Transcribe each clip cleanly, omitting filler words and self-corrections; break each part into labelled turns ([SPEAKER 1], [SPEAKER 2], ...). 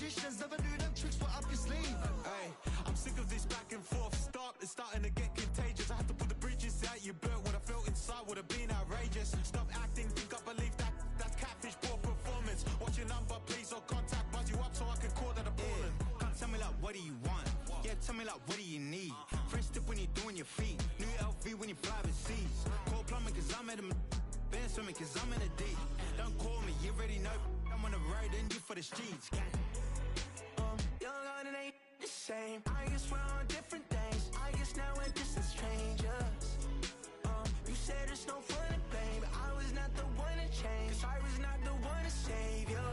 [SPEAKER 1] magicians never knew them tricks were up your sleeve.
[SPEAKER 2] Hey, I'm sick of this back and forth. It's starting to get contagious. I had to put the bridges out you built. What I felt inside would have been outrageous. Stop acting, think I believe that's catfish, poor performance. What's your number, please, or contact, buzz you up so I can call that a ballin'.
[SPEAKER 3] Can't tell me like, what do you want? Yeah, tell me like, what do you need? Fresh tip when you're doing your feet. New LV when you fly overseas. Call plumbing cause I'm at a band swimming cause I'm in a deep. Don't call me, you already know. I'm on the road and you for the streets.
[SPEAKER 4] Young and it ain't the same. I guess we're on different things. I guess now we're distant strangers. You said there's no fun to blame, but I was not the one to change. Cause I was not the one to save you.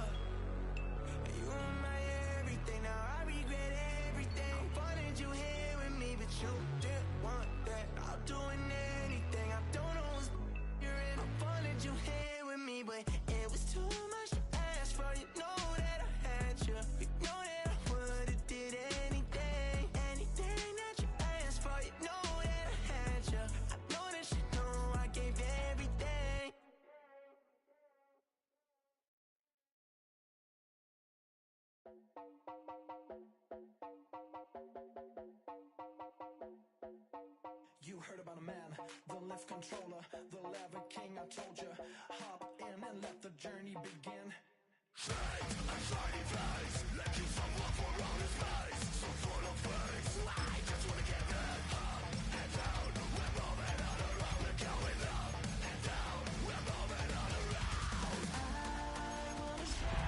[SPEAKER 4] You were my everything, now I regret everything. I wanted you here with me, but you didn't want that. I'll do anything, I don't know what's you're in. I wanted you here with me, but it was too much to ask for. You know that I had you. You know that I would've did anything that you asked for. You know that I had you. I know that you know I gave everything.
[SPEAKER 1] You heard about a man, the lift controller, the lever king. I told you, hop in and let the journey begin.
[SPEAKER 5] Shake a shiny face, let you someone for all his face. So full of face, I just wanna get that up and down. We're moving all around, we're going up and down. We're moving all around.
[SPEAKER 4] I wanna show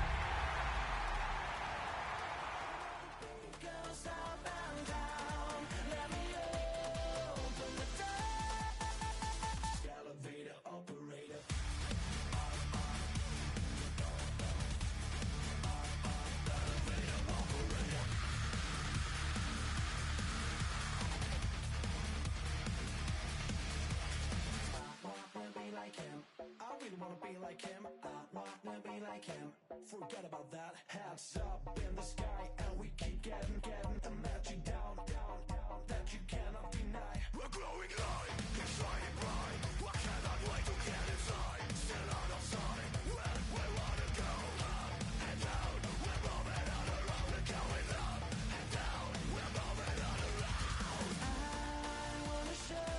[SPEAKER 4] girls up and down. Let me open the door.
[SPEAKER 1] Elevator operator. I really wanna be like him. I wanna be like him. Forget about that. Hats up in the sky, and we keep getting and let you down, that you cannot deny.
[SPEAKER 5] We're glowing light, it's shining bright. I cannot wait to get inside. Still out of sight, when we wanna go up and down. We're moving all around, we're going up and down. We're moving all around.
[SPEAKER 4] I wanna show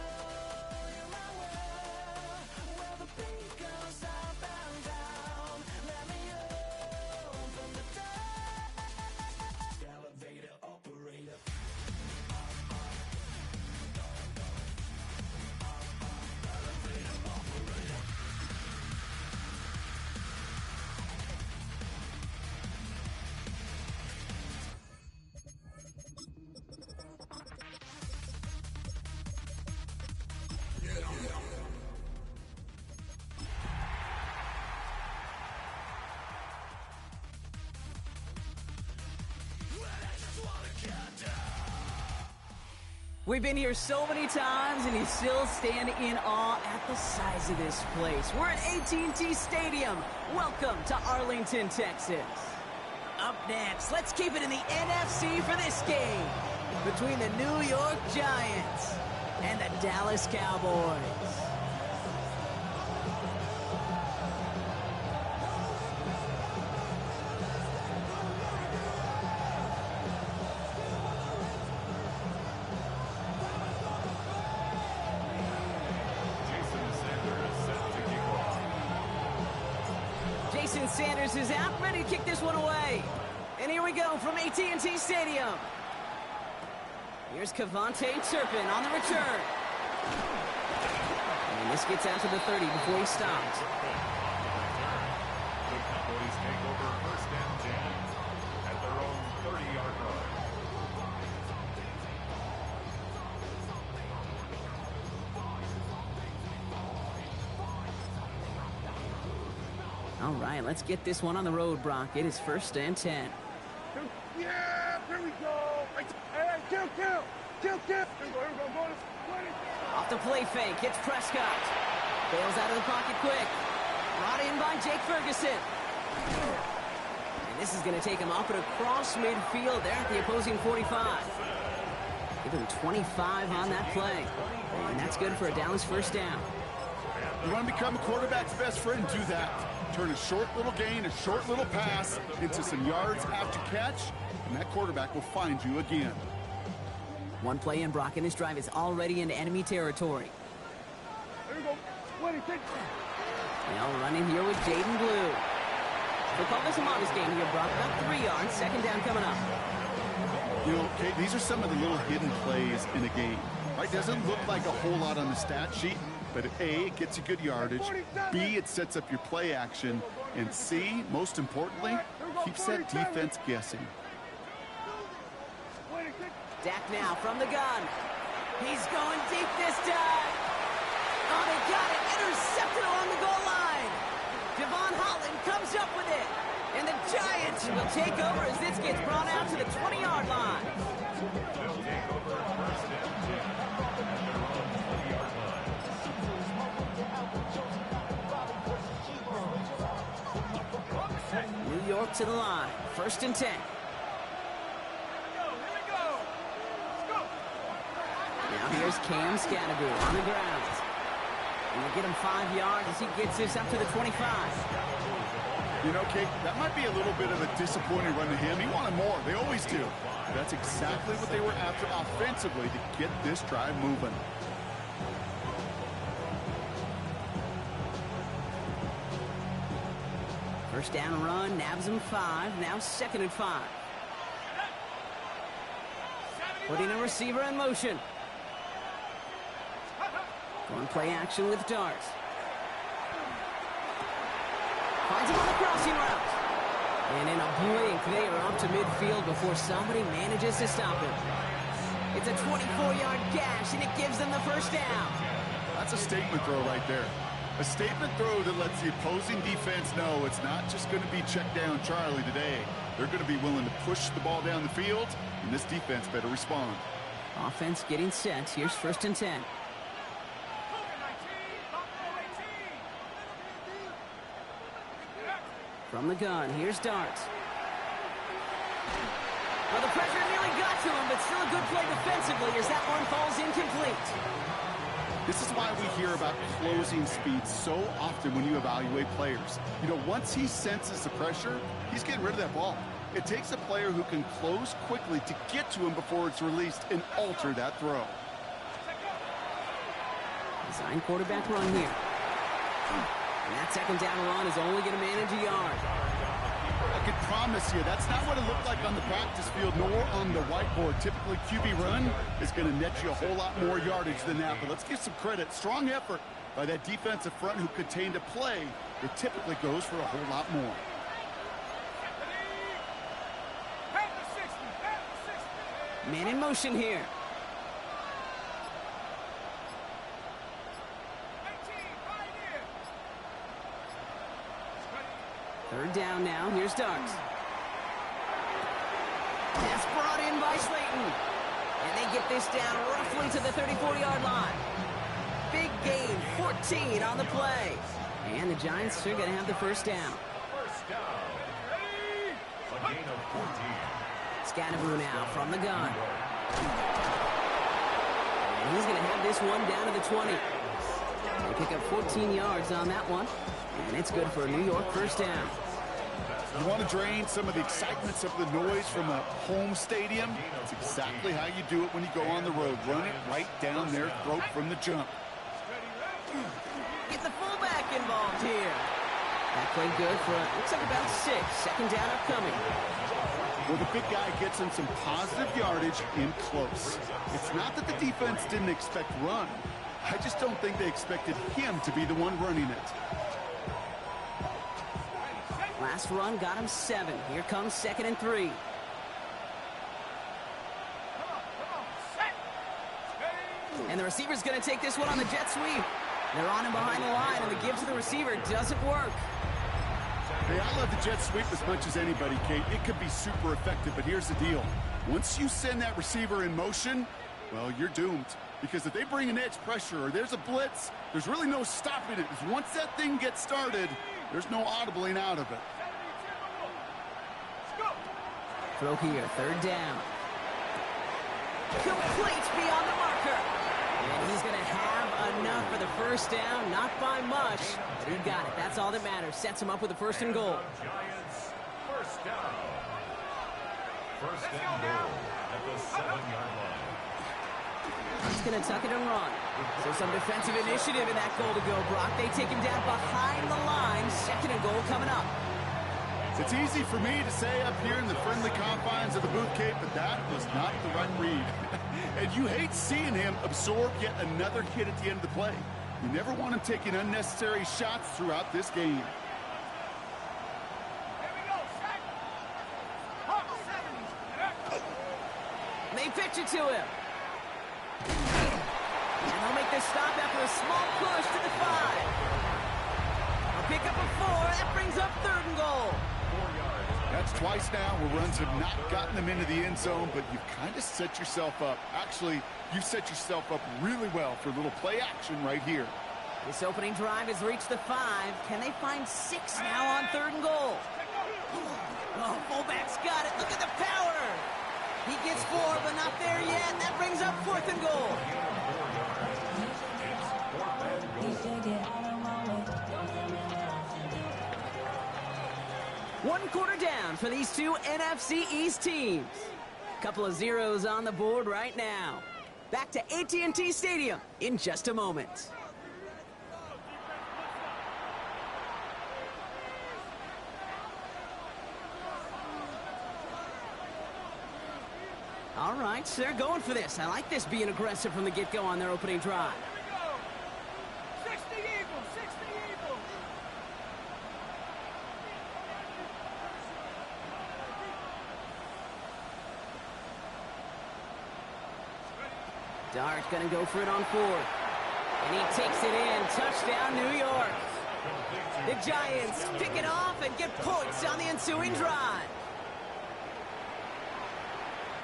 [SPEAKER 4] you my world, where the beat goes up and down. Let me open the door.
[SPEAKER 1] Elevator operator.
[SPEAKER 6] We've been here so many times, and you still stand in awe at the size of this place. We're at AT&T Stadium. Welcome to Arlington, Texas. Up next, let's keep it in the NFC for this game between the New York Giants and the Dallas Cowboys. Jason Sanders is out, ready to kick this one away. And here we go from AT&T Stadium. Here's Cavante Turpin on the return. And this gets out to the 30 before he stops.
[SPEAKER 7] The Cowboys take over first and 10 at their own 30-yard line.
[SPEAKER 6] All right, let's get this one on the road, Brock. It is first and 10.
[SPEAKER 8] Yeah, here we go. Hey, kill. Here we go, boys.
[SPEAKER 6] Off the play fake, hits Prescott. Bails out of the pocket quick. Brought in by Jake Ferguson. And this is going to take him off and across midfield there at the opposing 45. Give him 25 on that play. And that's good for a Dallas first down.
[SPEAKER 8] You want to become a quarterback's best friend, do that.
[SPEAKER 9] Turn a short little gain, a short little pass into some yards after catch, and that quarterback will find you again.
[SPEAKER 6] One play in, Brock, and his drive is already into enemy territory.
[SPEAKER 8] There you go. 26.
[SPEAKER 6] Now running here with Jaden Blue. We'll call this a modest game here, Brock. About 3 yards. Second down coming up.
[SPEAKER 9] You know, Kate, these are some of the little hidden plays in a game. Right? Doesn't look like a whole lot on the stat sheet, but A, it gets you good yardage. B, it sets up your play action. And C, most importantly, keeps that defense guessing.
[SPEAKER 6] Dak now from the gun. He's going deep this time. Oh, they got it. Intercepted along the goal line. Devon Holland comes up with it. And the Giants will take over as this gets brought out to the 20-yard line.
[SPEAKER 7] They'll take over first and 10 at their own 20-yard line.
[SPEAKER 6] New York to the line. First and 10. Now here's Cam Scannaboo on the ground. And we'll get him 5 yards as he gets this up to the 25.
[SPEAKER 9] You know, Kate, that might be a little bit of a disappointing run to him. He wanted more. They always do. That's exactly what they were after offensively to get this drive moving.
[SPEAKER 6] First down run, nabs him 5. Now second and 5. Putting a receiver in motion. Going play action with Dart. Finds him on the crossing route. And in a blink, they are up to midfield before somebody manages to stop him. It's a 24-yard gash, and it gives them the first down.
[SPEAKER 9] That's a statement throw right there. A statement throw that lets the opposing defense know it's not just going to be check down Charlie today. They're going to be willing to push the ball down the field, and this defense better respond.
[SPEAKER 6] Offense getting set. Here's first and 10. From the gun, here's Dart. Well, the pressure nearly got to him, but still a good play defensively as that one falls incomplete.
[SPEAKER 9] This is why we hear about closing speed so often when you evaluate players. You know, once he senses the pressure, he's getting rid of that ball. It takes a player who can close quickly to get to him before it's released and alter that throw.
[SPEAKER 6] Design quarterback run here. And that second down run is only going to manage a yard.
[SPEAKER 9] I can promise you that's not what it looked like on the practice field nor on the whiteboard. Typically, QB run is going to net you a whole lot more yardage than that. But let's give some credit. Strong effort by that defensive front who contained a play that typically goes for a whole lot more.
[SPEAKER 6] Man in motion here. Third down now. Here's Darks. That's brought in by Slayton. And they get this down roughly to the 34-yard line. Big gain, 14 on the play. And the Giants are going to have the first down.
[SPEAKER 7] First down. A gain of 14.
[SPEAKER 6] Scannaboo now from the gun. And he's going to have this one down to the 20. They pick up 14 yards on that one. And it's good for a New York first down.
[SPEAKER 9] You want to drain some of the excitement, some of the noise from a home stadium? It's exactly how you do it when you go on the road. Run it right down their throat from the jump.
[SPEAKER 6] Get the fullback involved here. That played good for, looks like about 6. Second down upcoming.
[SPEAKER 9] Well, the big guy gets him some positive yardage in close. It's not that the defense didn't expect run. I just don't think they expected him to be the one running it.
[SPEAKER 6] Last run got him 7. Here comes second and 3. And the receiver's going to take this one on the jet sweep. They're on him behind the line, and the give to the receiver doesn't work.
[SPEAKER 9] Hey, I love the jet sweep as much as anybody, Kate. It could be super effective, but here's the deal. Once you send that receiver in motion, well, you're doomed. Because if they bring an edge pressure or there's a blitz, there's really no stopping it. Because once that thing gets started, there's no audibling out of it.
[SPEAKER 6] Throw here, third down. Complete beyond the marker. And he's going to have enough for the first down, not by much, but he got it. That's all that matters. Sets him up with a first and goal.
[SPEAKER 7] Giants, first down. First and goal at the 7-yard line.
[SPEAKER 6] He's going to tuck it and run. So some defensive initiative in that goal to go, Brock. They take him down behind the line. Second and goal coming up.
[SPEAKER 9] It's easy for me to say up here in the friendly confines of the booth, Kate, but that was not the right read. And you hate seeing him absorb yet another hit at the end of the play. You never want him taking unnecessary shots throughout this game.
[SPEAKER 6] They pitch it to him. And they'll make this stop after a small push to the 5. A pick up of 4. That brings up third and goal.
[SPEAKER 9] That's twice now where runs have not gotten them into the end zone, but you've kind of set yourself up. Actually, you've set yourself up really well for a little play action right here.
[SPEAKER 6] This opening drive has reached the 5. Can they find 6 now on third and goal? Oh, fullback's got it. Look at the power. He gets 4, but not there yet. That brings up fourth and goal. One quarter down for these two NFC East teams. Couple of zeros on the board right now. Back to AT&T Stadium in just a moment. All right, so they're going for this. I like this being aggressive from the get-go on their opening drive.
[SPEAKER 8] 60 Eagles, 60 Eagles.
[SPEAKER 6] Dart gonna go for it on 4. And he takes it in. Touchdown, New York. The Giants pick it off and get points on the ensuing drive.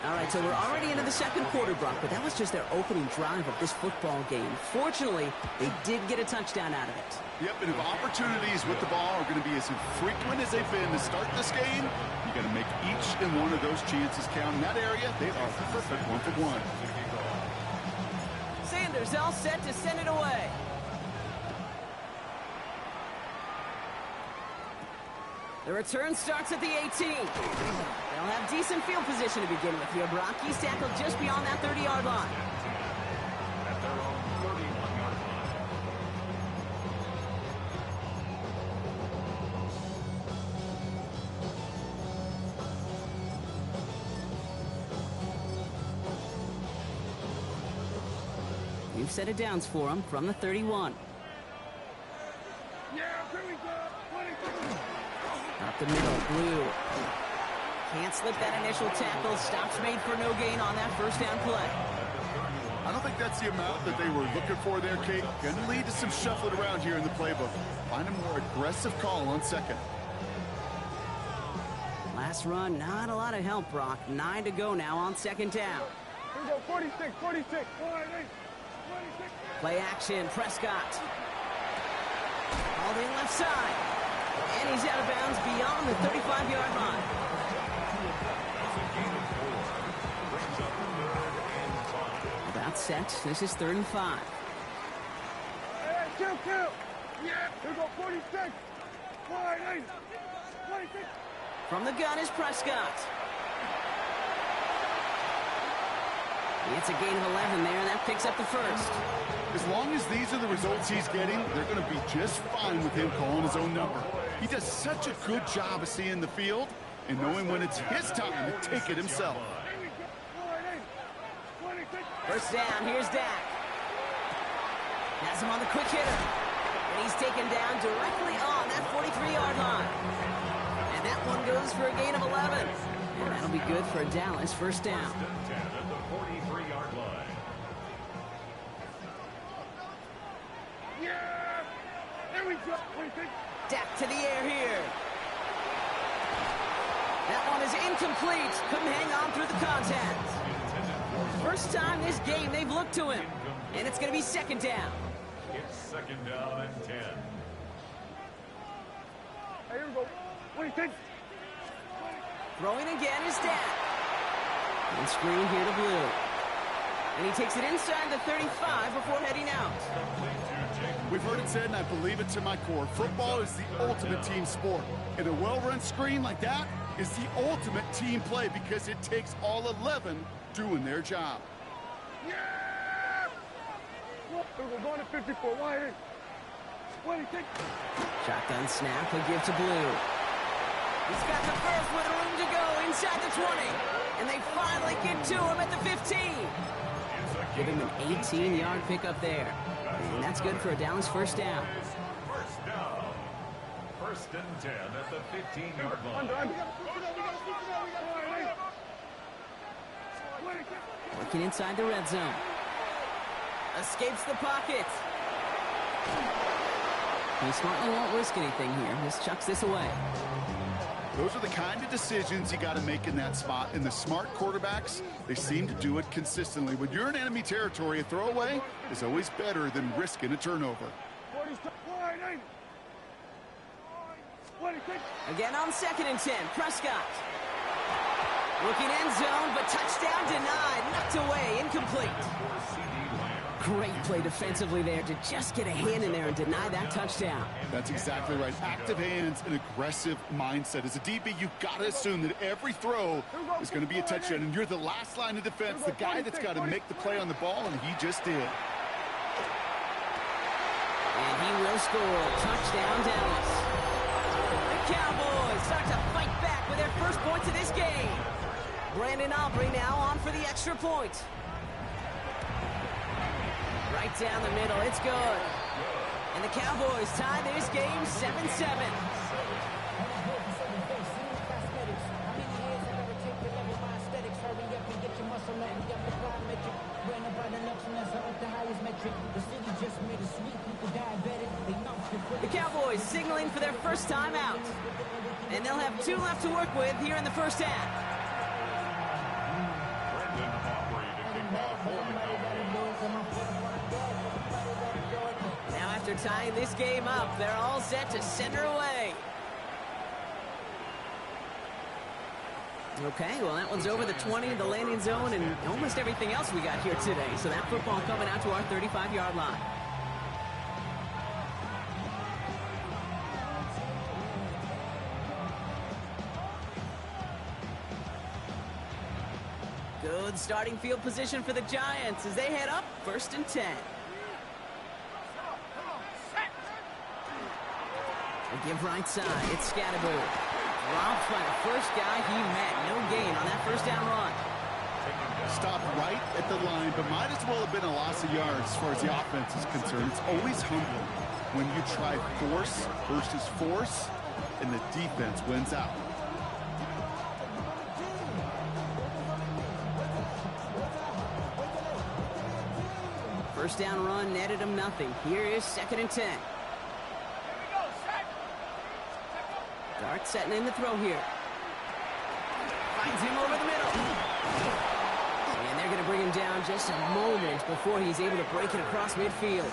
[SPEAKER 6] All right, so we're already into the second quarter, Brock, but that was just their opening drive of this football game. Fortunately, they did get a touchdown out of it.
[SPEAKER 9] Yep, and if opportunities with the ball are going to be as infrequent as they've been to start this game, you got to make each and one of those chances count. In that area, they are perfect 1-for-1.
[SPEAKER 6] Sanders all set to send it away. The return starts at the 18. They'll have decent field position to begin with here, Brock. He's tackled just beyond that 30-yard line.
[SPEAKER 7] At their own 31-yard line.
[SPEAKER 6] You've set it downs for him from the 31.
[SPEAKER 8] Yeah, here we go. 20.
[SPEAKER 6] Up the middle, Blue. Can't slip that initial tackle. Stops made for no gain on that first down play.
[SPEAKER 9] I don't think that's the amount that they were looking for there, Kate. Going to lead to some shuffling around here in the playbook. Find a more aggressive call on second.
[SPEAKER 6] Last run, not a lot of help, Brock. 9 to go now on second down.
[SPEAKER 8] Here we go. 46, 46. 46.
[SPEAKER 6] Play action, Prescott. All in left side. And he's out of bounds beyond the 35-yard line. About set. This is 3rd and 5.
[SPEAKER 8] Hey, kill. Yeah, here we go. 46. 46.
[SPEAKER 6] From the gun is Prescott. It's a gain of 11 there, and that picks up the first.
[SPEAKER 9] As long as these are the results he's getting, they're going to be just fine with him calling his own number. He does such a good job of seeing the field and knowing when it's his time to take it himself.
[SPEAKER 6] First down, here's Dak. Has him on the quick hitter. And he's taken down directly on that 43-yard line. And that one goes for a gain of 11. And that'll be good for a Dallas first down.
[SPEAKER 7] At the 43-yard line.
[SPEAKER 8] Yeah! There we go.
[SPEAKER 6] Dak to the air here. That one is incomplete. Couldn't hang on through the contact. First time this game they've looked to him. And it's going to be second down.
[SPEAKER 7] It's second down and 10.
[SPEAKER 8] Hey, here we go. 26.
[SPEAKER 6] Throwing again is Dak. And screen here to Blue. And he takes it inside the 35 before heading out.
[SPEAKER 9] We've heard it said, and I believe it to my core, football is the ultimate team sport. And a well-run screen like that is the ultimate team play because it takes all 11 doing their job.
[SPEAKER 8] Yeah! We're going to 54. Why? What do you think?
[SPEAKER 6] Shotgun snap, he'll give to Blue. He's got the first with room to go inside the 20. And they finally get to him at the 15. Give him an 18-yard pickup there. And that's good for a Dallas first down.
[SPEAKER 7] First down. First and 10 at the 15-yard line.
[SPEAKER 6] Working inside the red zone. Escapes the pocket. He smartly won't risk anything here. Just chucks this away.
[SPEAKER 9] Those are the kind of decisions you got to make in that spot. And the smart quarterbacks, they seem to do it consistently. When you're in enemy territory, a throwaway is always better than risking a turnover.
[SPEAKER 6] Again on 2nd and 10, Prescott. Looking end zone, but touchdown denied. Knocked away, incomplete. Great play defensively there to just get a hand in there and deny that touchdown.
[SPEAKER 9] That's exactly right. Active hands and aggressive mindset. As a DB, you've got to assume that every throw is going to be a touchdown, and you're the last line of defense, the guy that's got to make the play on the ball, and he just did.
[SPEAKER 6] And he will score. Touchdown, Dallas. The Cowboys start to fight back with their first points of this game. Brandon Aubrey now on for the extra point. Right down the middle, it's good. And the Cowboys tie this game 7-7. The Cowboys signaling for their first time out. And they'll have 2 left to work with here in the first half. Now after tying this game up, they're all set to send her away. Okay, well that one's over the 20, the landing zone, and almost everything else we got here today. So that football coming out to our 35-yard line. Good starting field position for the Giants as they head up 1st and 10. They give right side. It's Scatterboard. Dropped by the first guy he met. No gain on that first down run.
[SPEAKER 9] Stopped right at the line, but might as well have been a loss of yards as far as the offense is concerned. It's always humbling when you try force versus force, and the defense wins out.
[SPEAKER 6] First down run netted him nothing. Here is 2nd and 10. Dart setting in the throw here. Finds him over the middle. And they're going to bring him down just a moment before he's able to break it across midfield.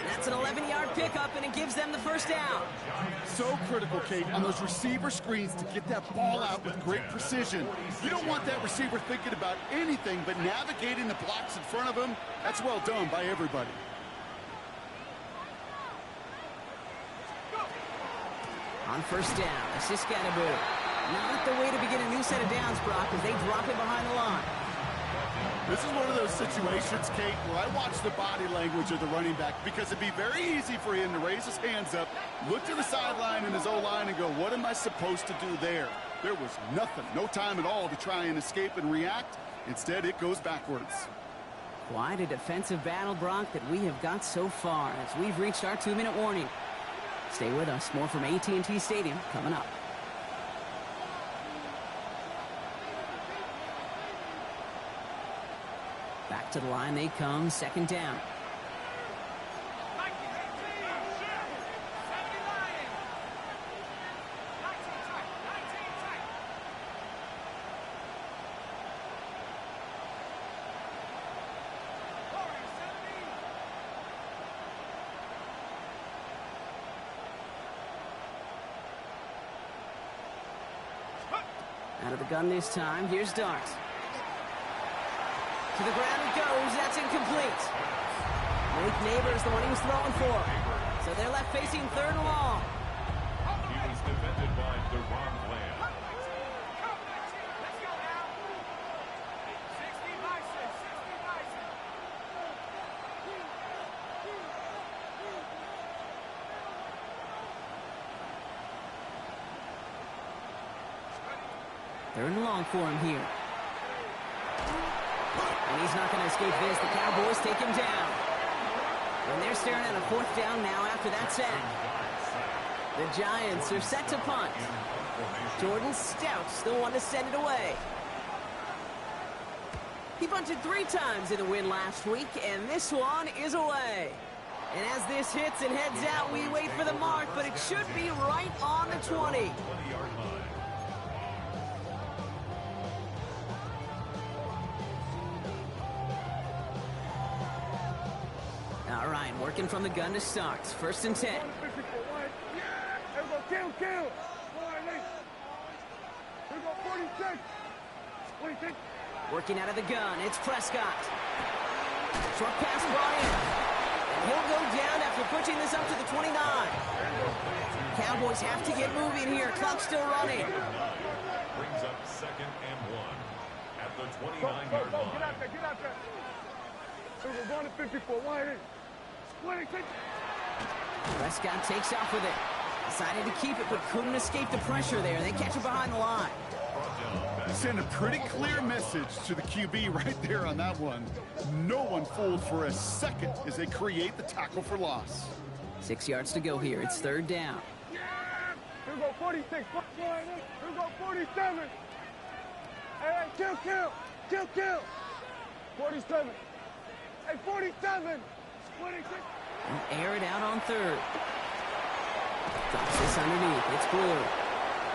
[SPEAKER 6] That's an 11-yard pickup, and it gives them the first down.
[SPEAKER 9] So critical, Kate, on those receiver screens to get that ball out with great precision. You don't want that receiver thinking about anything but navigating the blocks in front of him. That's well done by everybody.
[SPEAKER 6] On first down, assist Scatterboard. Not the way to begin a new set of downs, Brock, as they drop him behind the line.
[SPEAKER 9] This is one of those situations, Kate, where I watch the body language of the running back because it'd be very easy for him to raise his hands up, look to the sideline in his O-line and go, what am I supposed to do there? There was nothing, no time at all to try and escape and react. Instead, it goes backwards.
[SPEAKER 6] Quite a defensive battle, Brock, that we have got so far as we've reached our 2-minute warning. Stay with us. More from AT&T Stadium coming up. Back to the line they come, 2nd down. Out of the gun this time. Here's Dart. To the ground it goes. That's incomplete. Malik Neighbor is the one he was throwing for. So they're left facing third and long.
[SPEAKER 7] He was defended by DeRon Bland.
[SPEAKER 6] Third and long for him here. And he's not going to escape this. The Cowboys take him down. And they're staring at a fourth down now after that sack. The Giants are set to punt. Jordan Stout's the one to send it away. He punted 3 times in the win last week, and this one is away. And as this hits and heads out, we wait for the mark, but it should be right on the 20.
[SPEAKER 7] 20-yard line.
[SPEAKER 6] All right, working from the gun to start. First and 10.
[SPEAKER 8] Kill. Here we go, 46. 46.
[SPEAKER 6] Working out of the gun, it's Prescott. Short pass brought in. And he'll go down after pushing this up to the 29. Cowboys have to get moving here. Clock still running.
[SPEAKER 7] Brings up 2nd and 1 at the 29-yard
[SPEAKER 8] Go.
[SPEAKER 7] line.
[SPEAKER 8] Get out there. So we're going to 54. Wide in. 26.
[SPEAKER 6] Prescott takes off with it. Decided to keep it, but couldn't escape the pressure there. They catch it behind the line.
[SPEAKER 9] Send a pretty clear message to the QB right there on that one. No one fooled for a second as they create the tackle for loss.
[SPEAKER 6] 6 yards to go here. It's third down.
[SPEAKER 8] Here we go, 46. Here we go, 47. Hey, kill. 47. Hey, 47. 26.
[SPEAKER 6] And air it out on third. Drops this underneath. It's Brewer.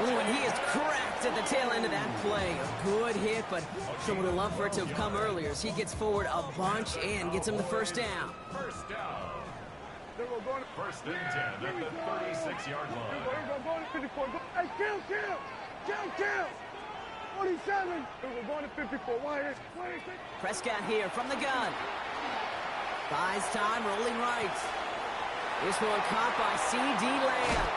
[SPEAKER 6] Oh, and he is cracked at the tail end of that play. A good hit, but sure would have loved for it to have come earlier as he gets forward a bunch and gets him the first down.
[SPEAKER 7] First down. First and 10 at the 36-yard line.
[SPEAKER 8] Here we go, going to 54. Hey, kill. 47. We're going to 54. Wide in. 26.
[SPEAKER 6] Prescott here from the gun. Buys time, rolling right. This one caught by C.D. Lamb.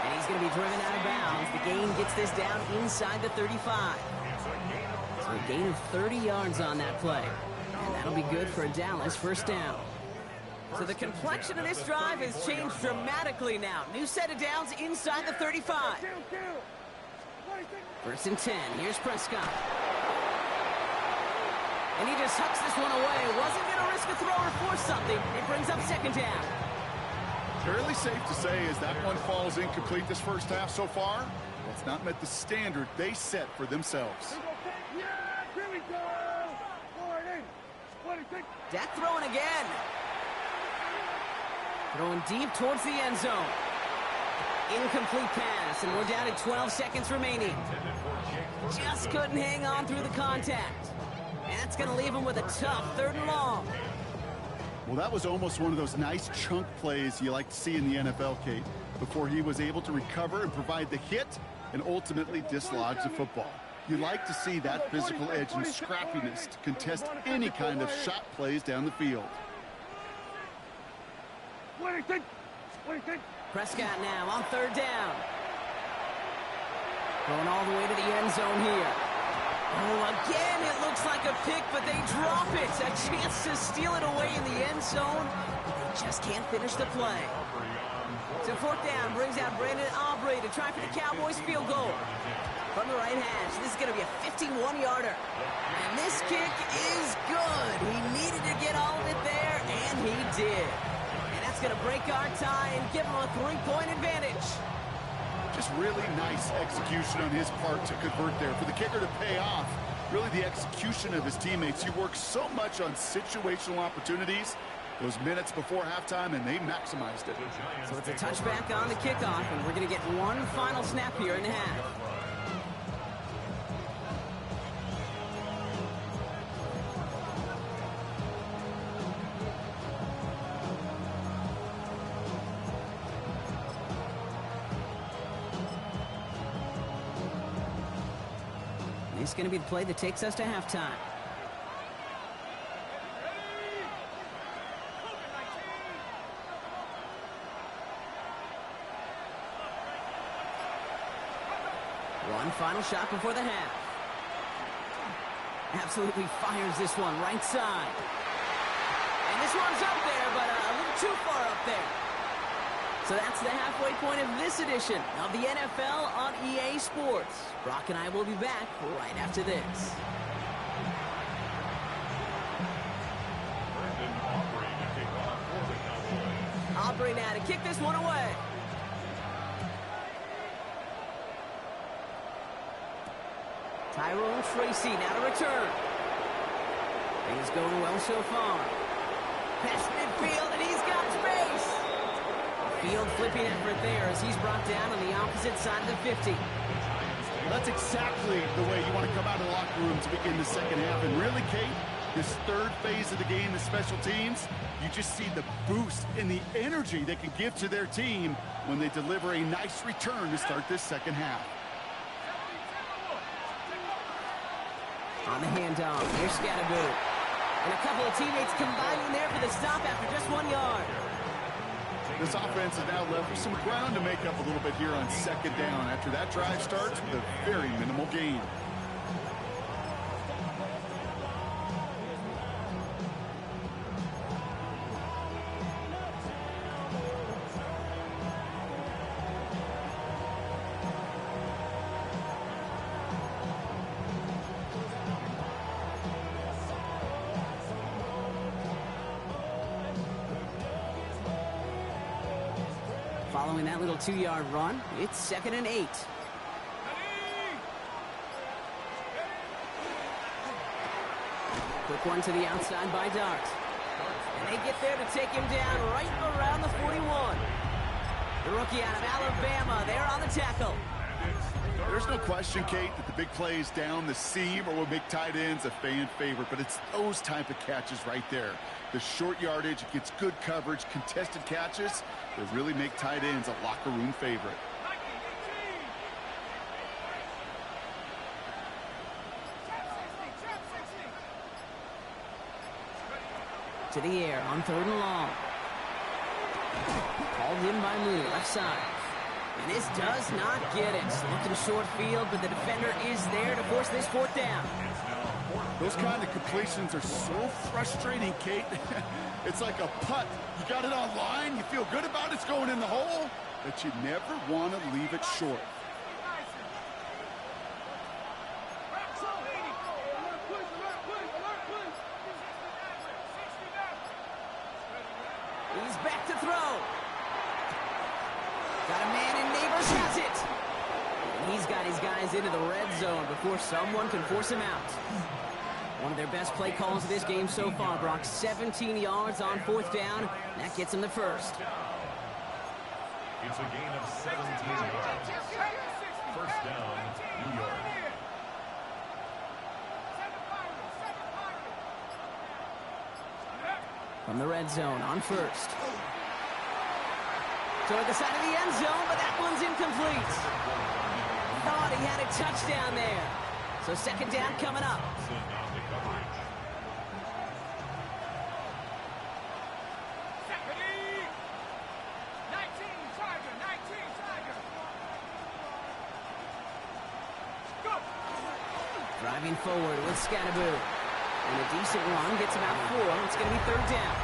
[SPEAKER 6] And he's going to be driven out of bounds. The gain gets this down inside the 35. So a gain of 30 yards on that play. And that'll be good for a Dallas first down. So the complexion of this drive has changed dramatically now. New set of downs inside the 35. First and 10. Here's Prescott. And he just hucks this one away. Wasn't going to risk a throw or force something. It brings up second down.
[SPEAKER 9] Fairly safe to say as that one falls incomplete this first half so far, it's not met the standard they set for themselves.
[SPEAKER 8] Here we go. Wide in. 26.
[SPEAKER 6] Dak throwing again. Throwing deep towards the end zone. Incomplete pass, and we're down to 12 seconds remaining. Just couldn't hang on through the contact. And that's going to leave him with a tough third and long.
[SPEAKER 9] Well, that was almost one of those nice chunk plays you like to see in the NFL, Kate, before he was able to recover and provide the hit and ultimately dislodge the football. You like to see that physical edge and scrappiness to contest any kind of shot plays down the field.
[SPEAKER 8] 26.
[SPEAKER 6] Prescott now on third down. Going all the way to the end zone here. Oh, again, it looks like a pick, but they drop it. A chance to steal it away in the end zone. They just can't finish the play. So fourth down brings out Brandon Aubrey to try for the Cowboys field goal. From the right hash, this is going to be a 51-yarder. And this kick is good. He needed to get all of it there, and he did. And that's going to break our tie and give him a 3-point advantage.
[SPEAKER 9] Just really nice execution on his part to convert there. For the kicker to pay off, really the execution of his teammates. He works so much on situational opportunities those minutes before halftime, and they maximized it.
[SPEAKER 6] So it's a touchback on the kickoff, and we're going to get one final snap here in the half. It's going to be the play that takes us to halftime. One final shot before the half. Absolutely fires this one right side. And this one's up there, but a little too far up there. So that's the halfway point of this edition of the NFL on EA Sports. Brock and I will be back right after this. Aubrey now to kick this one away. Tyrone Tracy now to return. Things going well so far. Pass midfield, and he's got space. Field flipping effort there as he's brought down on the opposite side of the 50.
[SPEAKER 9] Well, that's exactly the way you want to come out of the locker room to begin the second half. And really, Kate, this third phase of the game, the special teams, you just see the boost and the energy they can give to their team when they deliver a nice return to start this second half.
[SPEAKER 6] On the handoff, here's Scatterboot. And a couple of teammates combining there for the stop after just 1 yard.
[SPEAKER 9] This offense has now left some ground to make up a little bit here on second down after that drive starts with a very minimal gain.
[SPEAKER 6] Following that little 2-yard run, it's 2nd and 8. Quick one to the outside by Dart. And they get there to take him down right around the 41. The rookie out of Alabama, there on the tackle.
[SPEAKER 9] There's no question, Kate, that the big plays down the seam or will make tight ends a fan favorite, but it's those type of catches right there. The short yardage, it gets good coverage, contested catches that really make tight ends a locker room favorite.
[SPEAKER 6] To the air on 3rd and long. Called in by Mooney, left side. And this does not get it. Looking short field, but the defender is there to force this 4th down.
[SPEAKER 9] Those kind of completions are so frustrating, Kate. It's like a putt. You got it on line, you feel good about it's going in the hole, but you never want to leave it short.
[SPEAKER 6] He's back to throw. Got a man in, Neighbors has it. And he's got his guys into the red zone before someone can force him out. One of their best play calls of this game so far, Brock. 17 yards on 4th down. That gets him the first.
[SPEAKER 7] It's a gain of 17 yards. 1st down, New York.
[SPEAKER 6] From the red zone on 1st. So at the side of the end zone, but that one's incomplete. Thought he had a touchdown there. So 2nd down coming up. Driving forward with Scatterboot. And a decent run gets about 4. It's going to be 3rd down.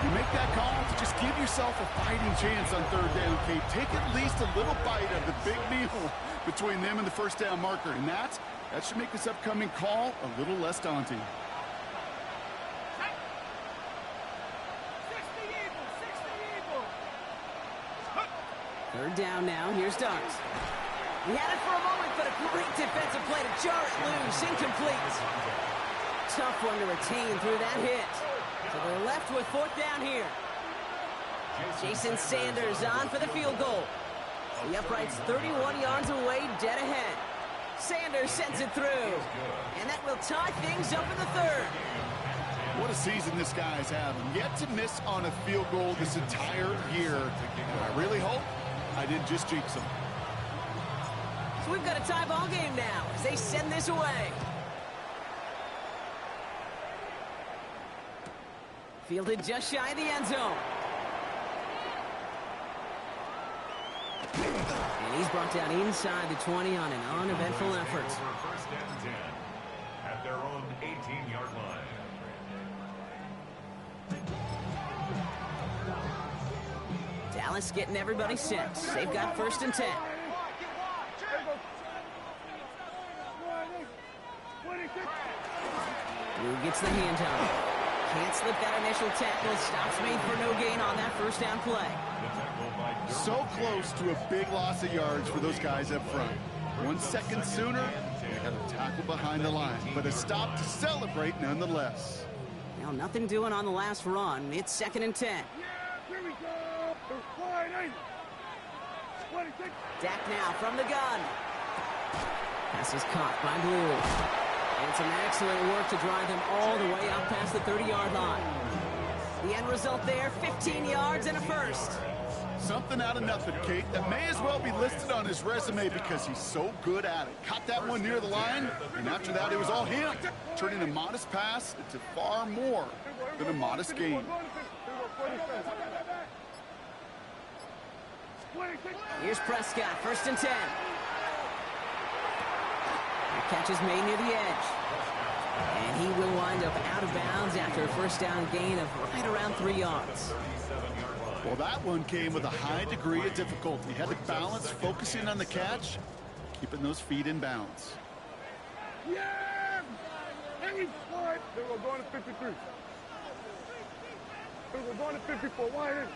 [SPEAKER 9] You make that call to just give yourself a fighting chance on 3rd down, Kate. Take at least a little bite of the big meal between them and the 1st down marker. And that should make this upcoming call a little less daunting.
[SPEAKER 6] Third down now. Here's Dart. He had it for a moment, but a great defensive play to jar it loose. Incomplete. Tough one to retain through that hit. So they're left with 4th down here. Jason Sanders on for the field goal. The upright's 31 yards away, dead ahead. Sanders sends it through. And that will tie things up in the 3rd.
[SPEAKER 9] What a season this guy's having. Yet to miss on a field goal this entire year. And I really hope I didn't just jinx him.
[SPEAKER 6] So we've got a tie ball game now as they send this away. Fielded just shy of the end zone. And He's brought down inside the 20 on an uneventful effort.
[SPEAKER 7] Over first and 10 at their own 18-yard line.
[SPEAKER 6] Dallas getting everybody set. They've got first and 10. Blue gets the handoff. Can't slip that initial tackle. Stops made for no gain on that first down play.
[SPEAKER 9] So close to a big loss of yards for those guys up front. 1 second sooner, they got a tackle behind the line, but a stop to celebrate nonetheless.
[SPEAKER 6] Now nothing doing on the last run. It's second and 10.
[SPEAKER 8] Here we go.
[SPEAKER 6] Dak now from the gun. Pass is caught by Blue. And some excellent work to drive them all the way up past the 30-yard line. The end result there, 15 yards and a first.
[SPEAKER 9] Something out of nothing, Kate, that may as well be listed on his resume because he's so good at it. Caught that one near the line, and after that it was all him, turning a modest pass into far more than a modest gain.
[SPEAKER 6] Here's Prescott, first and 10. The catch is made near the edge. And he will wind up out of bounds after a first down gain of right around 3 yards.
[SPEAKER 9] Well, that one came with a high degree of difficulty. Had to balance focusing on the catch, keeping those feet in bounds.
[SPEAKER 8] Yeah! Hey, what? They were going to 53. They were going to 54. Why is it?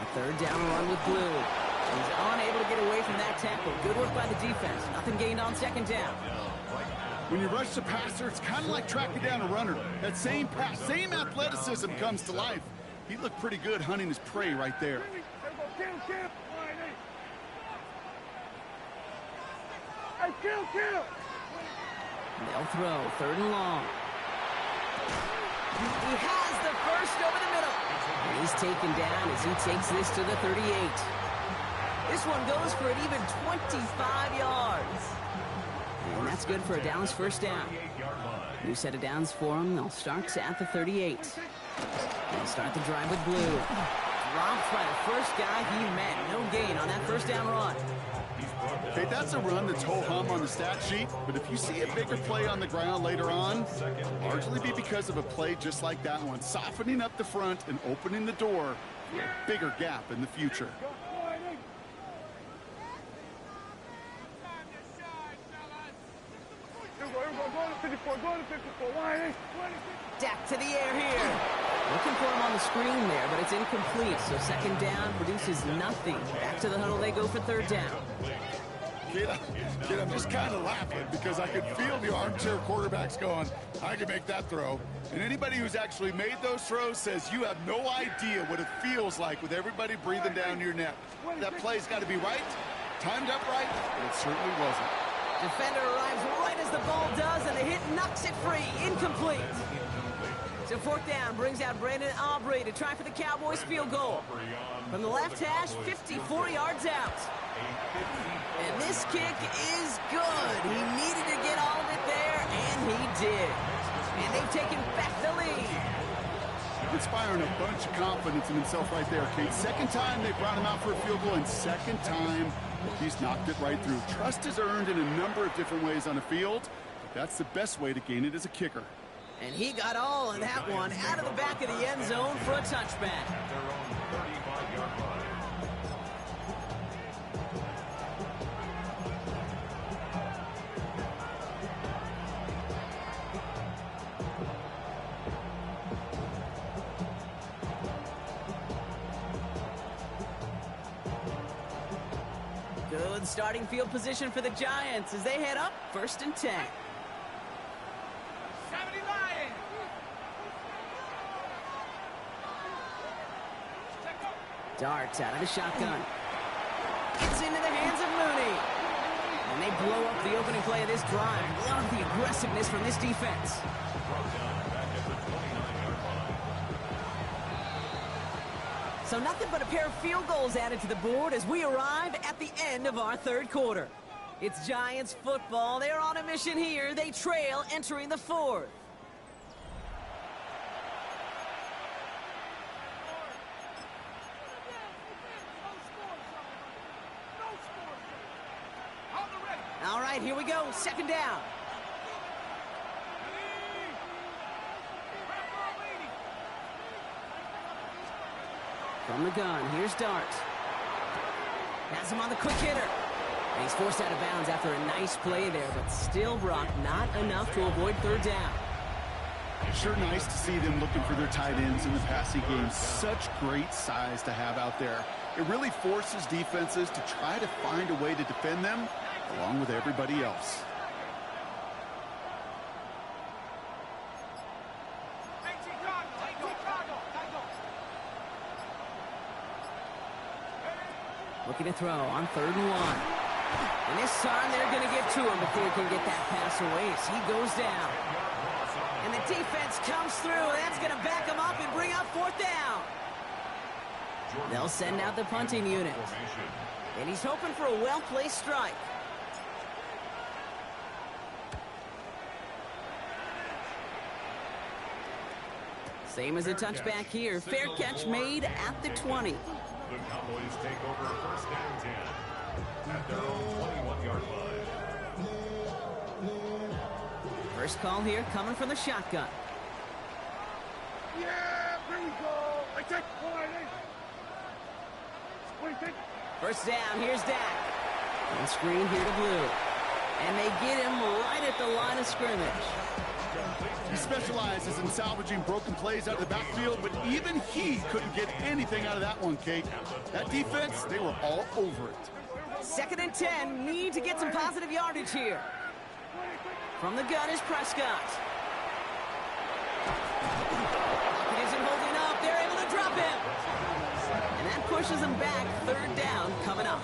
[SPEAKER 6] A third down run with Blue. He's unable to get away from that tackle. Good work by the defense. Nothing gained on second down.
[SPEAKER 9] When you rush the passer, it's kind of like tracking down a runner. That same pass, same athleticism comes to life. He looked pretty good hunting his prey right there.
[SPEAKER 8] Hey, kill!
[SPEAKER 6] They'll throw, third and long. He has the first over the middle. And he's taken down as he takes this to the 38. This one goes for an even 25 yards. And that's good for a Dallas first down. New set of downs for him. They'll start at the 38. They'll start the drive with Blue. Dropped by the first guy he met. No gain on that first down run.
[SPEAKER 9] Okay, that's a run that's ho-hum on the stat sheet, but if you see a bigger play on the ground later on, it'll largely be because of a play just like that one, softening up the front and opening the door for a bigger gap in the future.
[SPEAKER 6] Dak to the air here. Looking for him on the screen there, but it's incomplete. So second down produces nothing. Back to the huddle they go for third down.
[SPEAKER 9] Kid, I'm just kind of laughing because I could feel the armchair quarterbacks going, I can make that throw. And anybody who's actually made those throws says you have no idea what it feels like with everybody breathing down your neck. That play's got to be right, timed up right, and it certainly wasn't.
[SPEAKER 6] Defender arrives right as the ball does, and the hit knocks it free. Incomplete. So fourth down brings out Brandon Aubrey to try for the Cowboys field goal. From the left hash, 54 yards out. And this kick is good. He needed to get all of it there, and he did. And they've taken back the lead.
[SPEAKER 9] Inspiring a bunch of confidence in himself right there, Kate. Second time they brought him out for a field goal, and second time he's knocked it right through. Trust is earned in a number of different ways on the field, but that's the best way to gain it as a kicker.
[SPEAKER 6] And he got all of that one out of the back of the end zone for a touchback. Good starting field position for the Giants as they head up first and 10. Darts out of the shotgun. It's into the hands of Mooney. And they blow up the opening play of this drive. Love the aggressiveness from this defense. So nothing but a pair of field goals added to the board as we arrive at the end of our third quarter. It's Giants football. They're on a mission here. They trail entering the fourth. right, here we go. Second down. From the gun, here's Dart. Has him on the quick hitter. And he's forced out of bounds after a nice play there, but still, Brock, not enough to avoid third down.
[SPEAKER 9] Sure nice to see them looking for their tight ends in the passing game. Such great size to have out there. It really forces defenses to try to find a way to defend them along with everybody else.
[SPEAKER 6] Looking to throw on 3rd and 1. And this time they're going to get to him before he can get that pass away as he goes down. And the defense comes through, and that's going to back him up and bring up 4th down. They'll send out the punting unit. And he's hoping for a well-placed strike. Same as a touchback here. Fair catch made at the 20.
[SPEAKER 7] The Cowboys take over 1st and 10 at their own 21-yard line.
[SPEAKER 6] First call here coming from the shotgun.
[SPEAKER 8] Yeah, here we go. I take point. What do you think?
[SPEAKER 6] First down, here's Dak. On screen here to Blue. And they get him right at the line of scrimmage.
[SPEAKER 9] He specializes in salvaging broken plays out of the backfield, but even he couldn't get anything out of that one, Kate. That defense, they were all over it.
[SPEAKER 6] 2nd and 10, need to get some positive yardage here. From the gun is Prescott. He isn't holding up. They're able to drop him. And that pushes him back. 3rd down coming up.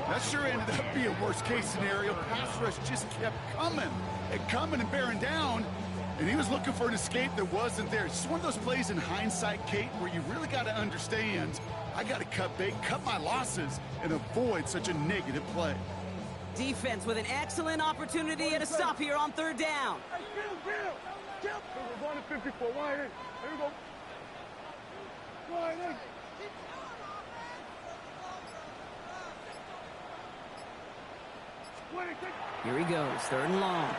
[SPEAKER 9] That sure ended up being worst-case scenario. Pass rush just kept coming and bearing down. And he was looking for an escape that wasn't there. It's just one of those plays in hindsight, Kate, where you really got to understand, I got to cut bait, cut my losses, and avoid such a negative play.
[SPEAKER 6] Defense with an excellent opportunity and a stop here on 3rd down.
[SPEAKER 8] Hey, Kill. We're going to 54. Wide in. Here we go. Wide in.
[SPEAKER 6] Here he goes, 3rd and long.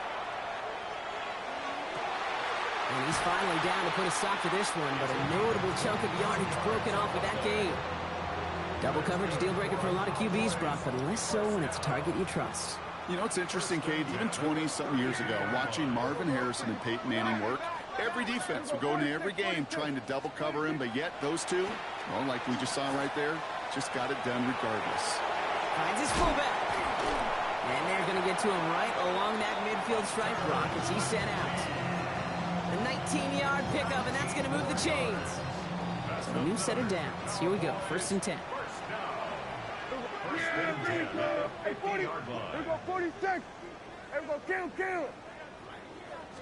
[SPEAKER 6] And he's finally down to put a stop to this one, but a notable chunk of yardage broken off with that game. Double coverage deal breaker for a lot of QBs, Brock, but less so when it's a target you trust.
[SPEAKER 9] You know, it's interesting, Kate, even 20-something years ago, watching Marvin Harrison and Peyton Manning work, every defense would go into every game trying to double cover him, but yet those two, well, like we just saw right there, just got it done regardless.
[SPEAKER 6] Finds his fullback. And they're going to get to him right along that midfield stripe, Brock, as he's sent out. A 19-yard pickup, and that's going to move the chains. So a new set of downs. Here we go, 1st and 10.
[SPEAKER 8] Hey, 40. Here we go, 46. Here we go, kill.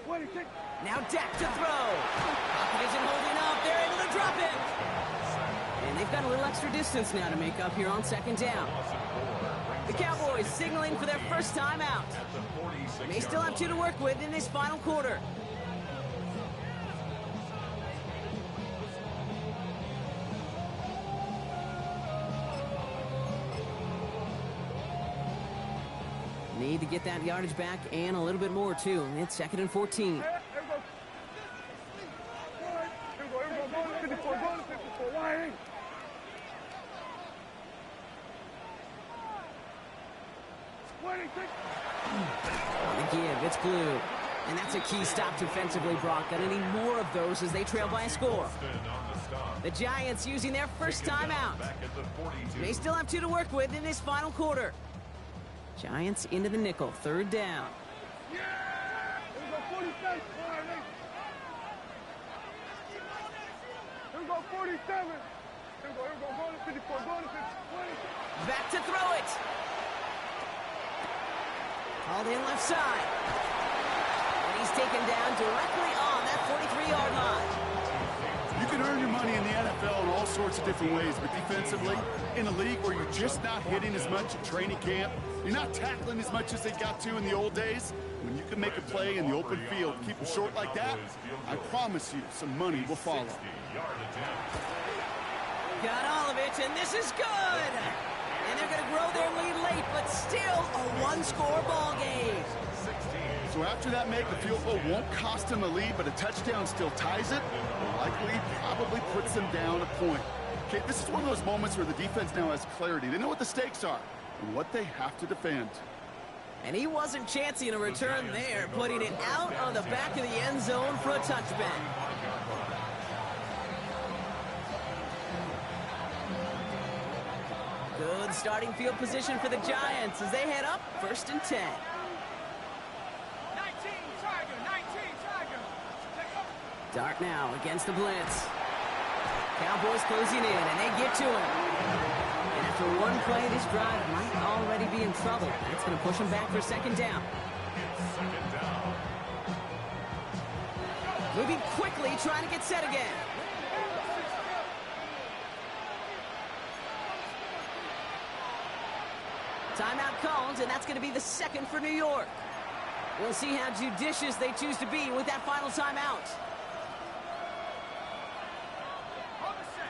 [SPEAKER 8] 26.
[SPEAKER 6] Now Dak to throw. Pocket isn't holding up. They're able to drop it. And they've got a little extra distance now to make up here on 2nd down. The Cowboys signaling for their first time out. They still have 2 to work with in this final quarter. Need to get that yardage back and a little bit more, too. It's 2nd and 14.
[SPEAKER 8] Here we go. Go to 54. Wide in.
[SPEAKER 6] On the give, it's Blue. And that's a key stop defensively, Brock. Gonna need more of those as they trail by a score. The Giants using their first time out. They still have 2 to work with in this final quarter. Giants into the nickel, 3rd down.
[SPEAKER 8] Yeah! Here we go, 46. Here we go, 47. Here we go, go to 54, go to 50.
[SPEAKER 6] Back to throw it. Called in left side. And he's taken down directly on that 43-yard line.
[SPEAKER 9] You can earn your money in the NFL in all sorts of different ways, but defensively, in a league where you're just not hitting as much at training camp, you're not tackling as much as they got to in the old days, when you can make a play in the open field, keep them short like that, I promise you some money will follow.
[SPEAKER 6] Got all of it, and this is good. And they're going to grow their lead late, but still a one-score ball game.
[SPEAKER 9] So after that make, a field goal won't cost him a lead, but a touchdown still ties it, or likely probably puts them down a point. Okay, this is one of those moments where the defense now has clarity. They know what the stakes are and what they have to defend.
[SPEAKER 6] And he wasn't chancing a return there, putting it out on the back of the end zone for a touchback. Good starting field position for the Giants as they head up 1st and 10.
[SPEAKER 8] 19 Tiger.
[SPEAKER 6] Dart now against the blitz. Cowboys closing in, and they get to him. And after one play, this drive might already be in trouble. That's going to push him back for 2nd down. Moving quickly, trying to get set again. Timeout called, and that's going to be the 2nd for New York. We'll see how judicious they choose to be with that final timeout.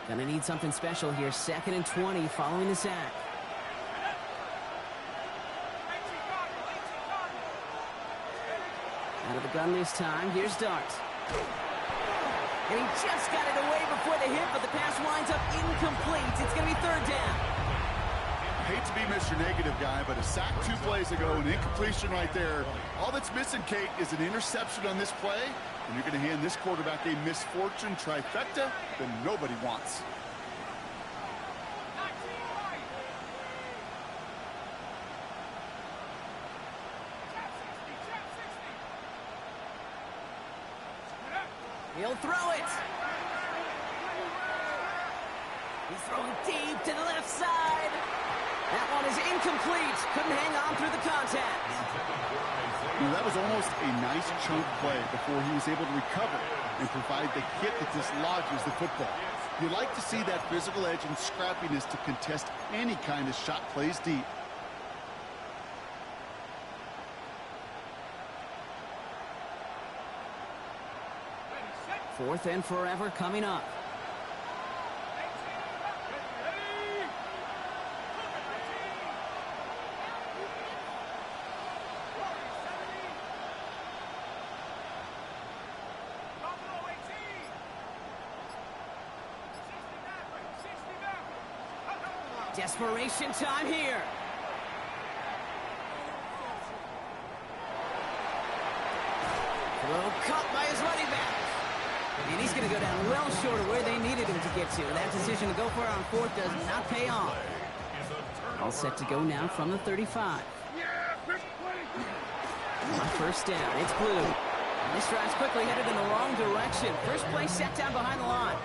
[SPEAKER 6] Gonna need something special here. 2nd and 20 following the sack. Out of the gun this time. Here's Dart. And he just got it away before the hit, but the pass winds up incomplete. It's gonna be 3rd down.
[SPEAKER 9] I hate to be Mr. Negative guy, but a sack 2 plays ago, an incompletion right there. All that's missing, Kate, is an interception on this play, and you're going to hand this quarterback a misfortune trifecta that nobody wants.
[SPEAKER 6] He'll throw it. He's throwing deep to the left side. That one is incomplete. Couldn't hang on through the contact.
[SPEAKER 9] You know, that was almost a nice chunk play before he was able to recover and provide the hit that dislodges the football. You like to see that physical edge and scrappiness to contest any kind of shot plays deep.
[SPEAKER 6] Fourth and forever coming up. Desperation time here. Throw cut by his running back. And he's going to go down well short of where they needed him to get to. That decision to go for it on 4th does not pay off. All set to go now from the 35. On 1st down, it's Blue. And this drive's quickly headed in the wrong direction. First play set down behind the line.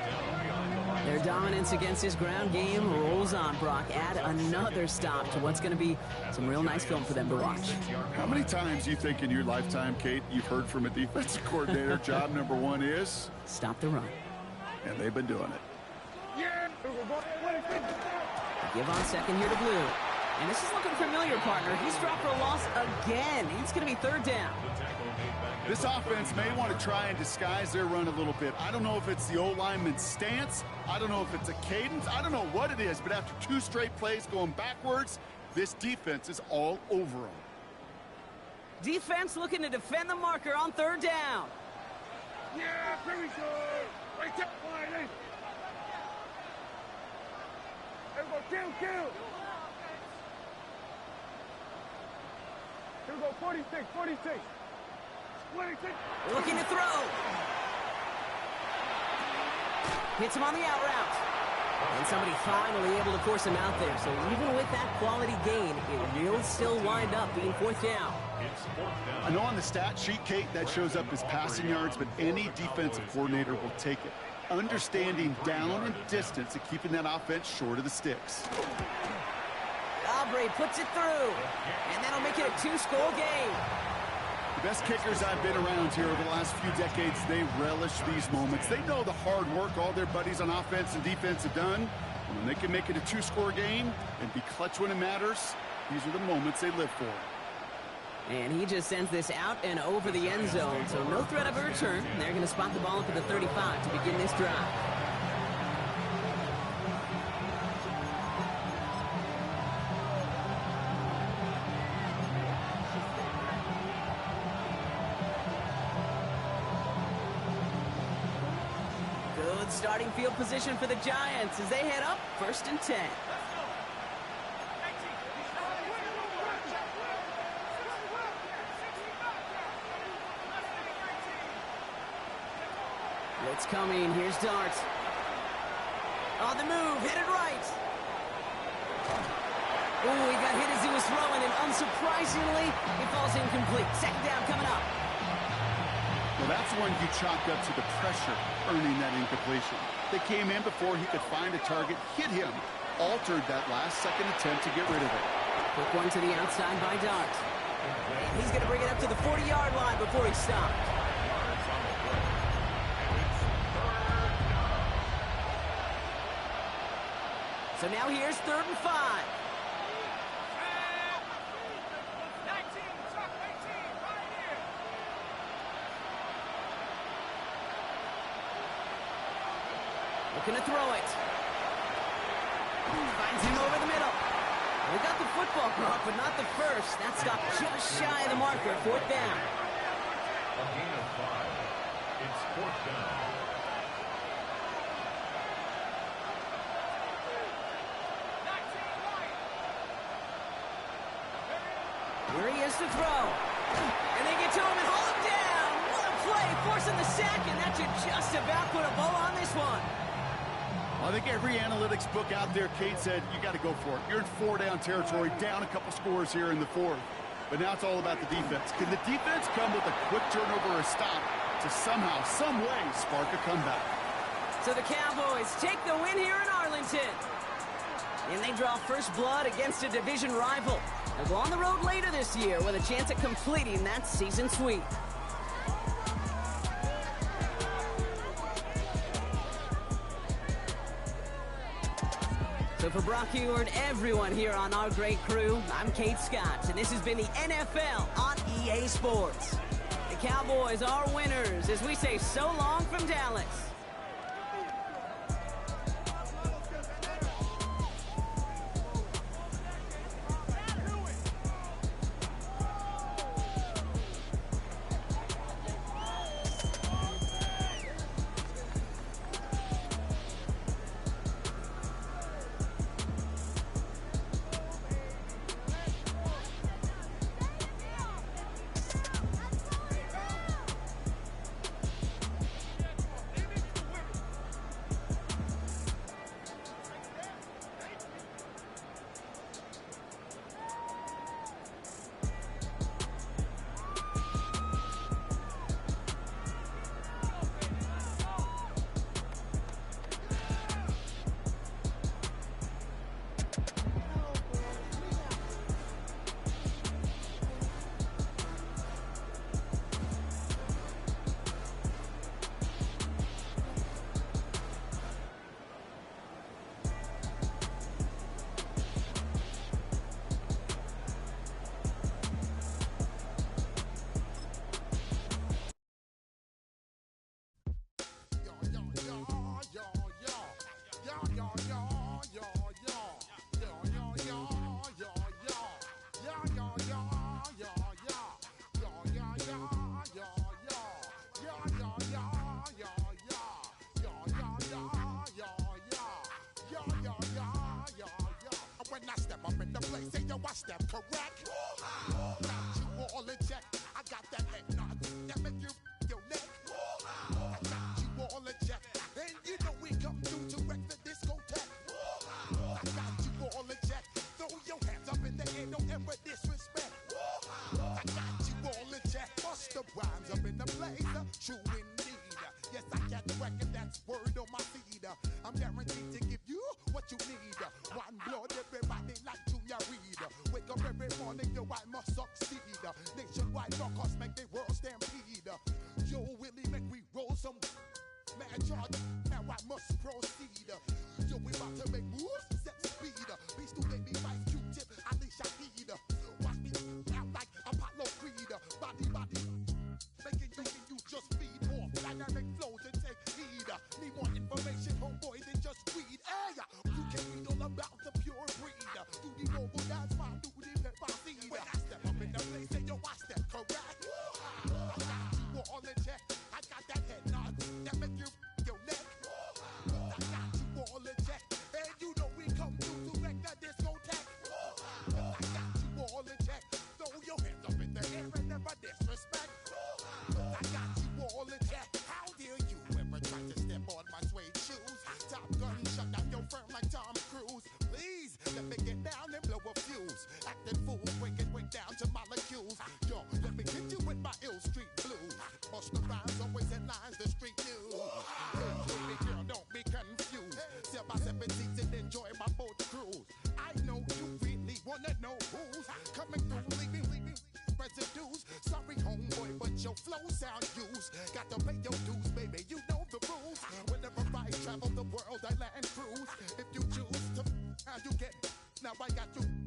[SPEAKER 6] Their dominance against this ground game rolls on, Brock. Add another stop to what's going to be some real nice film for them to watch.
[SPEAKER 9] How many times do you think in your lifetime, Kate, you've heard from a defensive coordinator, job number 1 is?
[SPEAKER 6] Stop the run.
[SPEAKER 9] And they've been doing it.
[SPEAKER 6] Give on 2nd here to Blue. And this is looking familiar, partner. He's dropped for a loss again. It's going to be 3rd down.
[SPEAKER 9] This offense may want to try and disguise their run a little bit. I don't know if it's the O-lineman's stance. I don't know if it's a cadence. I don't know what it is, but after 2 straight plays going backwards, this defense is all over them.
[SPEAKER 6] Defense looking to defend the marker on 3rd down.
[SPEAKER 8] Yeah, here we go. Right there, line. Here we go, kill. Here we go, 46.
[SPEAKER 6] Looking to throw. Hits him on the out route. And somebody finally able to force him out there. So even with that quality gain, it will still wind up being 4th down.
[SPEAKER 9] I know on the stat sheet, Kate, that shows up as passing yards, but any defensive coordinator will take it. Understanding down and distance and keeping that offense short of the sticks.
[SPEAKER 6] Aubrey puts it through. And that'll make it a 2-score game.
[SPEAKER 9] The best kickers I've been around here over the last few decades, they relish these moments. They know the hard work all their buddies on offense and defense have done. And when they can make it a 2-score game and be clutch when it matters, these are the moments they live for.
[SPEAKER 6] And he just sends this out and over the end zone. So no threat of a return. They're going to spot the ball up at the 35 to begin this drive. starting field position for the Giants as they head up 1st and 10. Blitz coming. Here's Dart. On the move, hit it right. Oh, he got hit as he was throwing, and unsurprisingly, he falls incomplete. 2nd down coming up.
[SPEAKER 9] Well, that's one you chalked up to the pressure earning that incompletion. They came in before he could find a target, hit him, altered that last second attempt to get rid of it.
[SPEAKER 6] Quick one to the outside by Dart. And he's going to bring it up to the 40-yard line before he stops. So now here's 3rd and 5. Looking to throw it. Finds him over the middle. We got the football clock, but not the first. That stopped just shy of the marker. 4th down.
[SPEAKER 7] A gain of 5. It's 4th down.
[SPEAKER 6] Here he is to throw. And they get to him and haul him down. What a play, forcing the sack, and that should just about put a bow on this one.
[SPEAKER 9] I think every analytics book out there, Kate, said you got to go for it. You're in 4-down territory, down a couple scores here in the 4th. But now it's all about the defense. Can the defense come with a quick turnover or a stop to somehow, some way, spark a comeback?
[SPEAKER 6] So the Cowboys take the win here in Arlington. And they draw first blood against a division rival. They'll go on the road later this year with a chance at completing that season sweep. So for Brock Ewart, everyone here on our great crew, I'm Kate Scott, and this has been the NFL on EA Sports. The Cowboys are winners as we say so long from Dallas.
[SPEAKER 10] I step correct. Got you all in check. I got that head nod that make you your neck. I got you all in check. And you know we come through to wreck the discotheque. I got you all in check. Throw your hands up in the air, don't ever disrespect. I got you all in check. Bust the rhymes up in the place. True indeed. Yes, I got the record, that's word on my feed. I'm guaranteed to give you what you need. One blood, everybody like Junior Reed. Wake up every morning, yo, I must succeed. Nationwide rockers make the world stampede. Yo, Willie, make we roll some mad charge. Now I must proceed. Yo, we about to make moves, set speed. Beast to baby, Vice Q-tip, Alicia Heed. Watch me out like Apollo Creed. Body, making you just feed off dynamic flows and take heed. Need more information, homeboy, than just weed. Hey, you can read all about the pure breed. Do the noble dance, my do the pepper seed. When I step up wanna know who's coming through, leaving residues. Sorry, homeboy, but your flow sound used. Got to pay your dues, baby. You know the rules. Whenever I travel the world, I land cruise. If you choose to, how you get. Now I got you